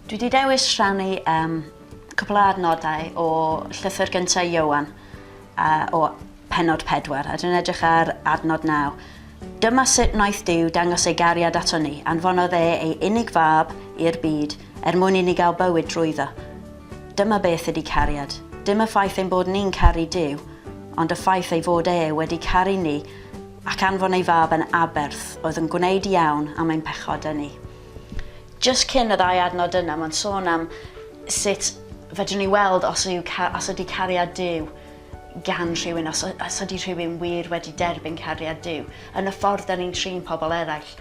Dwi wedi dewis rhannu cwpl o adnodau o llythyr gyntaf Ioan o pennod 4, a dwi'n edrych ar adnod 9. Dyma sut wnaeth Duw dangos ei gariad ato ni, anfonodd ei unig fab i'r byd mwyn i ni gael bywyd drwyddo. Dyma beth ydy cariad. Dim y ffaith ein bod ni'n caru Duw, ond y ffaith ei fod wedi caru ni ac anfon ei fab yn aberth oedd yn gwneud iawn am ein pechod ni. Just cyn y ddau adnod yna, mae'n sôn am sut fedrwn ni weld os ydy cariad Duw gan rhywun, os ydy rhywun wir wedi derbyn cariad Duw, yn y ffordd da ni'n trin pobl eraill.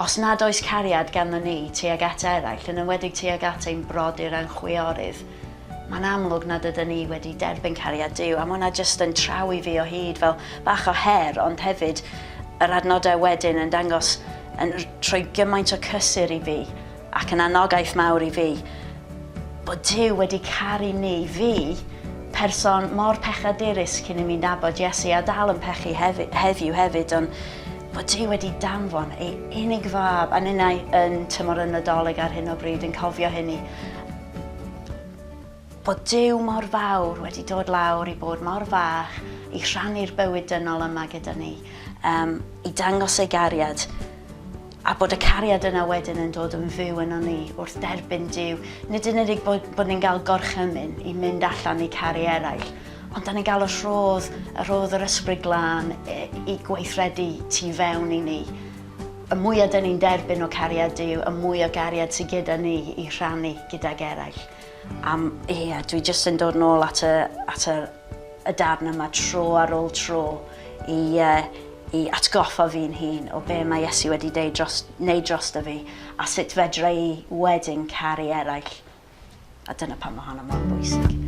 Os nad oes cariad ganddo ni tuag at eraill, yn enwedig tuag at ein brodyr a'n chwiorydd, mae'n amlwg nad ydyn ni wedi derbyn cariad Duw, a mae hwnna jyst yn traw i fi o hyd fel bach o her, ond hefyd yr adnodau wedyn yn dangos yn troi gymaint o cysur i fi ac yn anogaeth mawr i fi, bod Duw wedi caru ni, fi, person mor pechadurus cyn i mi nabod Iesu a dal yn pechu heddiw hefyd, ond bod Duw wedi danfon ei unig fab, a ninnau yn tymor y Nadolig ar hyn o bryd yn cofio hynny, bod Duw mor fawr wedi dod lawr i bod mor fach i rhannu'r bywyd dynol yma gyda ni, i dangos ei gariad, a bod y cariad yna wedyn yn dod yn fyw yno ni wrth derbyn Duw. Nid yn unig bod ni'n cael gorchymyn i mynd allan i caru eraill, ond da ni'n cael y rhodd yr ysbryd glân i gweithredu tu fewn i ni. Y mwyaf da ni'n derbyn o cariad Duw, y mwy o gariad sydd gyda ni i rhannu gyda'r eraill. Dwi jyst yn dod nôl at y darn yma tro ar ôl tro i atgoffa fi'n hun o be mae Iesu wedi neud drosto fi a sut fedra i wedyn caru eraill. A dyna pam mae hwnna mor bwysig.